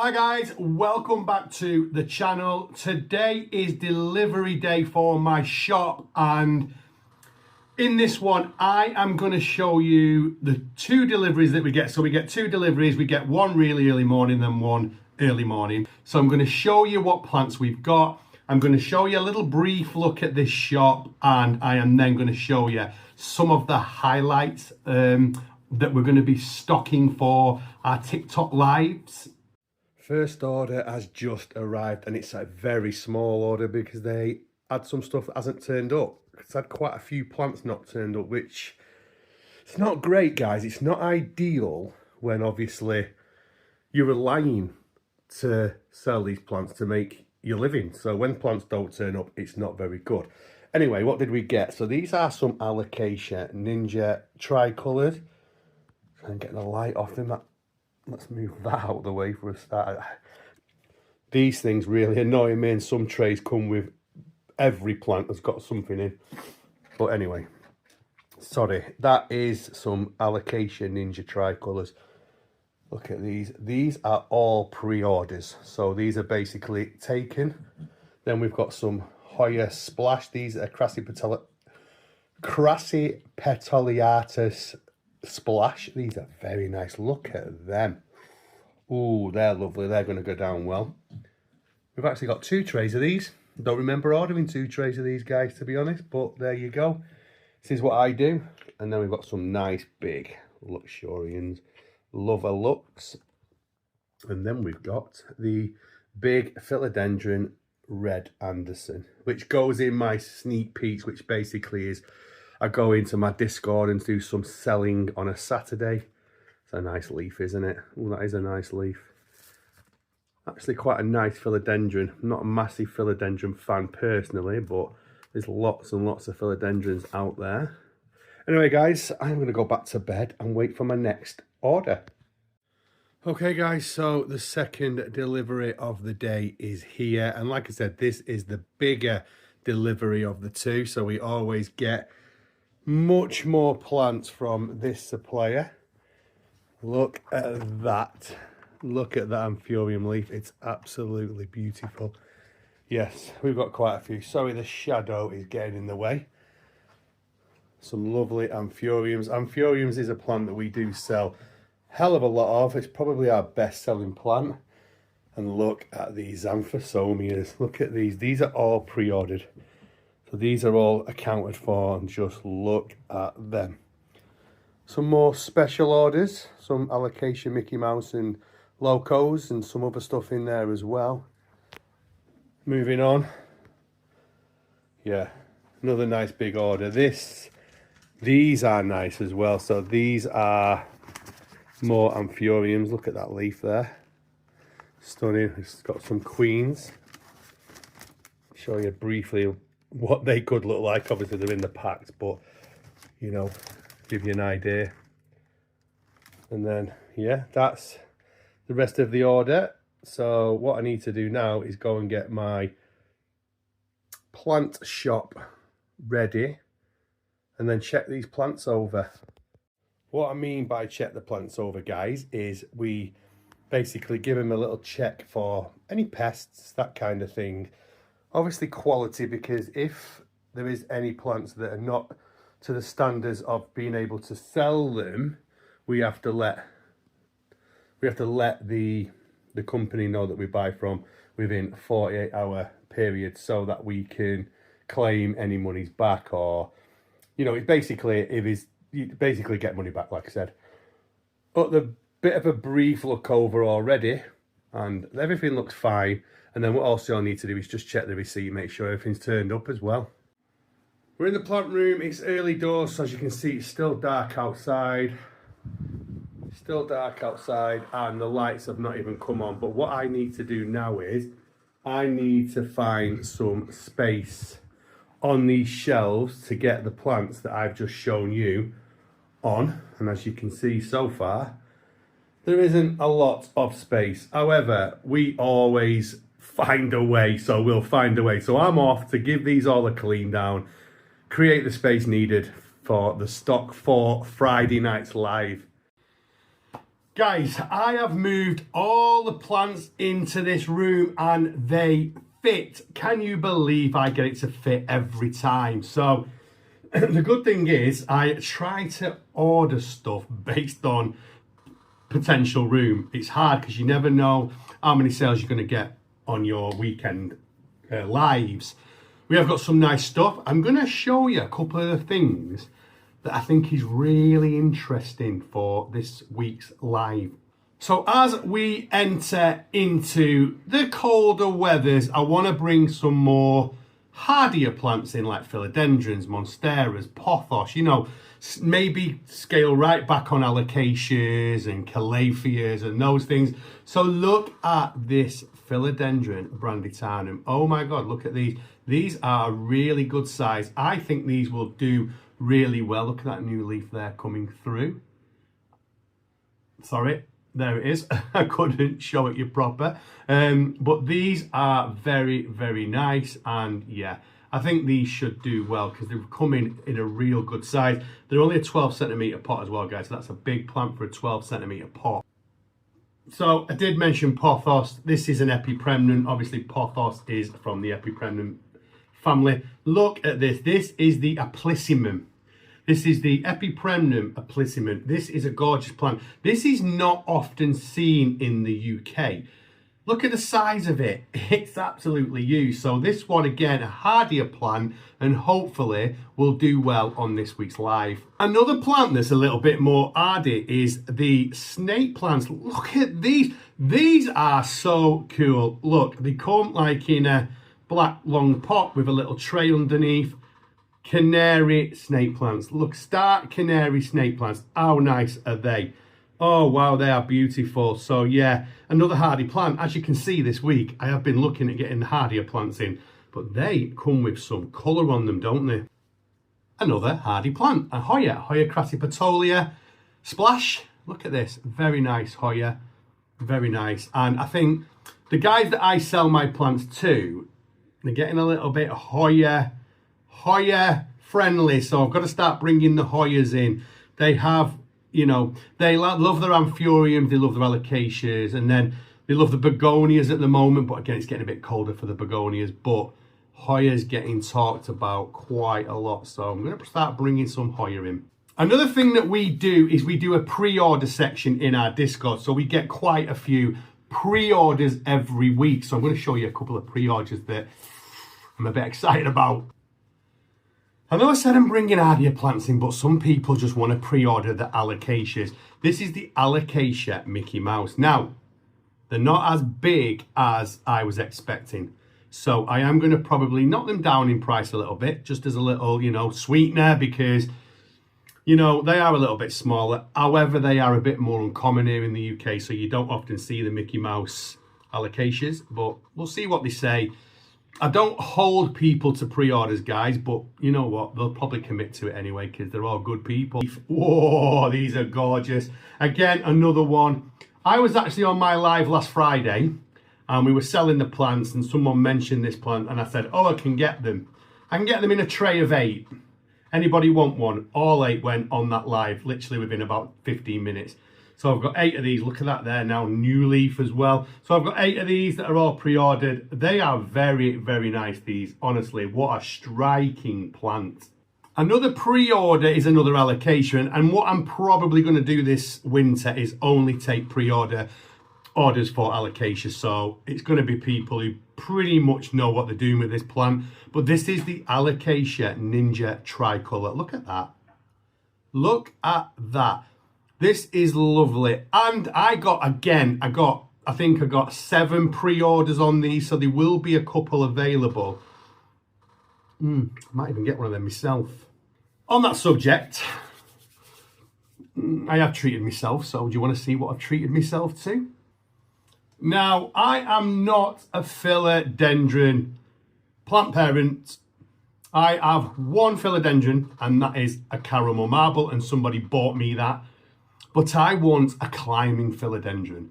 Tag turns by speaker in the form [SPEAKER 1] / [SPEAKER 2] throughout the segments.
[SPEAKER 1] Hi guys, welcome back to the channel. Today is delivery day for my shop, and in this one I am going to show you the two deliveries that we get. So we get two deliveries, we get one really early morning then one early morning. So I'm going to show you what plants we've got. I'm going to show you a little brief look at this shop, and I am then going to show you some of the highlights that we're going to be stocking for our TikTok lives. First order has just arrived, and it's a very small order because they had some stuff that hasn't turned up. It's had quite a few plants not turned up, which it's not great, guys. It's not ideal when obviously you're relying to sell these plants to make your living. So when plants don't turn up, it's not very good. Anyway, what did we get? So these are some Alocasia Ninja tricoloured. Try and get the light off them. Let's move that out of the way for a start. These things really annoy me, and some trays come with every plant that's got something in. But anyway, sorry, that is some Alocasia Ninja tricolours. Look at these. These are all pre-orders. So these are basically taken. Then we've got some Hoya Splash. These are Crassipetaliatus Splash. These are very nice. Look at them. Ooh, they're lovely. They're going to go down well. We've actually got two trays of these. Don't remember ordering two trays of these, guys, to be honest, but there you go. This is what I do. And then we've got some nice big luxurians, Lover Lux. And then we've got the big philodendron Red Anderson, which goes in my sneak peeks, which basically is I go into my Discord and do some selling on a Saturday. It's a nice leaf, isn't it? Oh, that is a nice leaf. Actually quite a nice philodendron. I'm not a massive philodendron fan personally, but there's lots and lots of philodendrons out there. Anyway, guys, I'm going to go back to bed and wait for my next order. Okay, guys, so the second delivery of the day is here. And like I said, this is the bigger delivery of the two. So we always get much more plants from this supplier. Look at that. Look at that Amphourium leaf. It's absolutely beautiful. Yes, we've got quite a few. Sorry, the shadow is getting in the way. Some lovely Amphouriums. Amphouriums is a plant that we do sell hell of a lot of. It's probably our best selling plant. And look at these Xanthosomias. Look at these. These are all pre-ordered. So these are all accounted for, and just look at them. Some more special orders, some Alocasia Mickey Mouse and Locos, and some other stuff in there as well. Moving on. Yeah, another nice big order. These are nice as well. So these are more Amphouriums. Look at that leaf there. Stunning. It's got some queens. Show you briefly what they could look like. Obviously they're in the packs, but you know, give you an idea. And then yeah, that's the rest of the order. So what I need to do now is go and get my plant shop ready and then check these plants over. What I mean by check the plants over, guys, is we basically give them a little check for any pests, that kind of thing. Obviously quality, because if there is any plants that are not to the standards of being able to sell them, we have to let the company know that we buy from within 48-hour period, so that we can claim any monies back, or you know, it's basically, you basically get money back, like I said. But the bit of a brief look over already, and everything looks fine. And then what also I need to do is just check the receipt, make sure everything's turned up as well. We're in the plant room. It's early doors, so as you can see, it's still dark outside. Still dark outside, and the lights have not even come on. But what I need to do now is I need to find some space on these shelves to get the plants that I've just shown you on. And as you can see so far, there isn't a lot of space. However, we always find a way, so we'll find a way. So I'm off to give these all a clean down, create the space needed for the stock for Friday night's live. Guys, I have moved all the plants into this room and they fit. Can you believe I get it to fit every time? So the good thing is I try to order stuff based on potential room. It's hard because you never know how many sales you're going to get on your weekend lives. We have got some nice stuff. I'm going to show you a couple of the things that I think is really interesting for this week's live. So as we enter into the colder weathers, I want to bring some more hardier plants in, like philodendrons, monsteras, pothos, you know, maybe scale right back on alocasias and calatheas and those things. So look at this philodendron branditanum. Oh my God, look at these. These are a really good size. I think these will do really well. Look at that new leaf there coming through. Sorry, there it is. I couldn't show it you proper. But these are very, very nice. And yeah, I think these should do well because they've come in a real good size. They're only a 12 centimetre pot as well, guys. So that's a big plant for a 12 centimetre pot. So I did mention pothos. This is an epipremnum. Obviously, pothos is from the epipremnum family. Look at this. This is the aplissimum. This is the epipremnum aplissimum. This is a gorgeous plant. This is not often seen in the UK. Look at the size of it. It's absolutely huge. So this one, again, a hardier plant, and hopefully will do well on this week's live. Another plant that's a little bit more hardy is the snake plants. Look at these. These are so cool. Look, they come like in a black long pot with a little tray underneath. Canary snake plants. Look, stark canary snake plants. How nice are they? Oh wow, they are beautiful. So yeah, another hardy plant. As you can see this week, I have been looking at getting hardier plants in, but they come with some colour on them, don't they? Another hardy plant, a Hoya, Hoya crassipetolia. Splash, look at this, very nice Hoya, very nice. And I think the guys that I sell my plants to, they're getting a little bit Hoya friendly, so I've got to start bringing the Hoyas in. They have, you know, they love their anthuriums, they love their alocasias, and then they love the begonias at the moment, but again, it's getting a bit colder for the begonias, but Hoya's getting talked about quite a lot, so I'm going to start bringing some Hoya in. Another thing that we do is we do a pre-order section in our Discord, so we get quite a few pre-orders every week, so I'm going to show you a couple of pre-orders that I'm a bit excited about. I know I said I'm bringing hardier plants in, but some people just want to pre-order the alocasias. This is the alocasia Mickey Mouse. Now, they're not as big as I was expecting. So I am going to probably knock them down in price a little bit, just as a little, you know, sweetener, because, you know, they are a little bit smaller. However, they are a bit more uncommon here in the UK, so you don't often see the Mickey Mouse alocasias, but we'll see what they say. I don't hold people to pre-orders, guys, but you know what? They'll probably commit to it anyway because they're all good people. Whoa, these are gorgeous. Again, another one. I was actually on my live last Friday and we were selling the plants and someone mentioned this plant and I said, oh, I can get them. I can get them in a tray of 8. Anybody want one? All 8 went on that live, literally within about 15 minutes. So I've got 8 of these. Look at that there now, new leaf as well. So I've got 8 of these that are all pre-ordered. They are very, very nice, these. Honestly, what a striking plant. Another pre-order is another allocation. And what I'm probably going to do this winter is only take pre-order orders for allocasia. So it's going to be people who pretty much know what they're doing with this plant. But this is the Alocasia Ninja Tricolor. Look at that. Look at that. This is lovely. And I think I got 7 pre-orders on these, so there will be a couple available. I might even get one of them myself. On that subject, I have treated myself, so do you want to see what I've treated myself to? Now, I am not a philodendron plant parent. I have one philodendron, and that is a caramel marble, and somebody bought me that. But I want a climbing philodendron.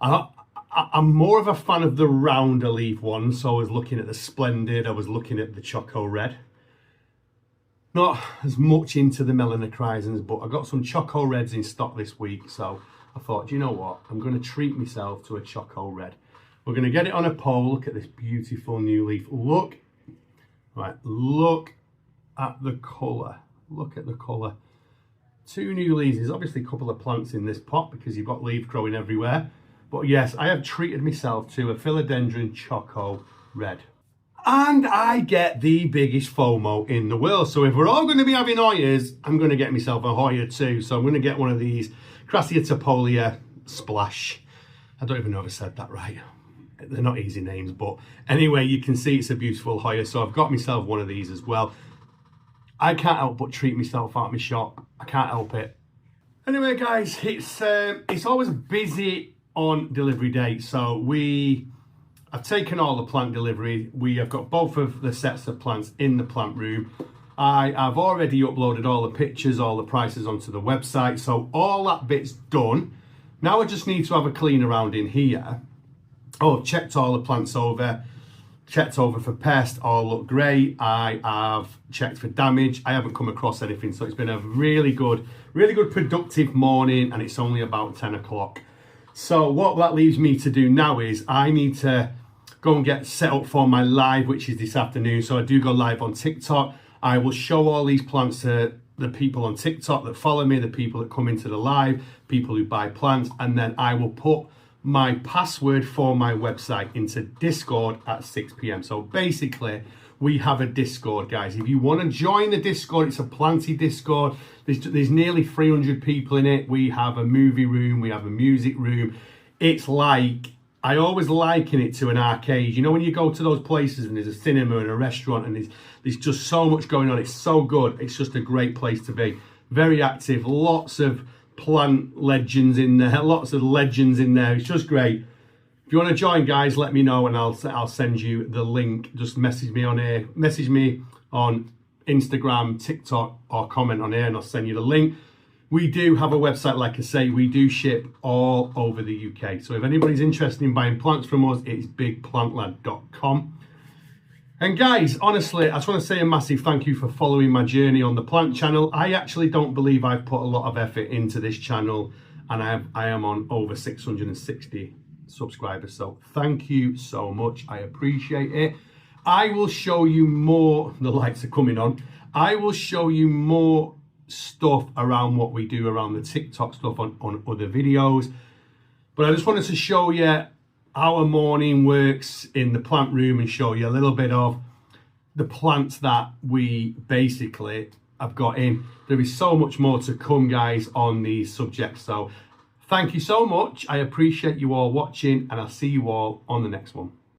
[SPEAKER 1] I'm more of a fan of the rounder leaf ones, so I was looking at the Splendid, I was looking at the Choco Red. Not as much into the melanochrysums, but I got some Choco Reds in stock this week, so I thought, do you know what? I'm going to treat myself to a Choco Red. We're going to get it on a pole. Look at this beautiful new leaf. Look, right, look at the colour. Look at the colour. 2 new leaves. There's obviously a couple of plants in this pot because you've got leaves growing everywhere. But yes, I have treated myself to a Philodendron Choco Red. And I get the biggest FOMO in the world. So if we're all going to be having Hoyas, I'm going to get myself a Hoya too. So I'm going to get one of these Crassiatopolia Splash. I don't even know if I said that right. They're not easy names, but anyway, you can see it's a beautiful Hoya. So I've got myself one of these as well. I can't help but treat myself out of my shop. I can't help it. Anyway, guys, it's always busy on delivery day. So I've taken all the plant delivery. We have got both of the sets of plants in the plant room. I've already uploaded all the pictures, all the prices onto the website. So all that bit's done. Now I just need to have a clean around in here. Oh, I've checked all the plants over. Checked over for pest, all look great. I have checked for damage. I haven't come across anything. So it's been a really good productive morning, and it's only about 10 o'clock. So what that leaves me to do now is I need to go and get set up for my live, which is this afternoon. So I do go live on TikTok. I will show all these plants to the people on TikTok that follow me, the people that come into the live, people who buy plants, and then I will put my password for my website into Discord at 6 p.m. So basically, we have a Discord, guys. If you want to join the Discord, it's a planty Discord. There's nearly 300 people in it. We have a movie room. We have a music room. It's like, I always liken it to an arcade. You know, when you go to those places and there's a cinema and a restaurant and there's just so much going on. It's so good. It's just a great place to be. Very active. Lots of plant legends in there, lots of legends in there. It's just great. If you want to join, guys, let me know and I'll send you the link. Just message me on here, message me on Instagram, TikTok, or comment on here and I'll send you the link. We do have a website, like I say. We do ship all over the UK. So if anybody's interested in buying plants from us, it's bigplantlad.com. And guys, honestly, I just want to say a massive thank you for following my journey on the plant channel. I actually don't believe I've put a lot of effort into this channel, and I am on over 660 subscribers. So thank you so much. I appreciate it. I will show you more. The lights are coming on. I will show you more stuff around what we do around the TikTok stuff on other videos. But I just wanted to show you our morning works in the plant room and show you a little bit of the plants that we basically have got in. There is so much more to come, guys, on these subjects. So thank you so much. I appreciate you all watching, and I'll see you all on the next one.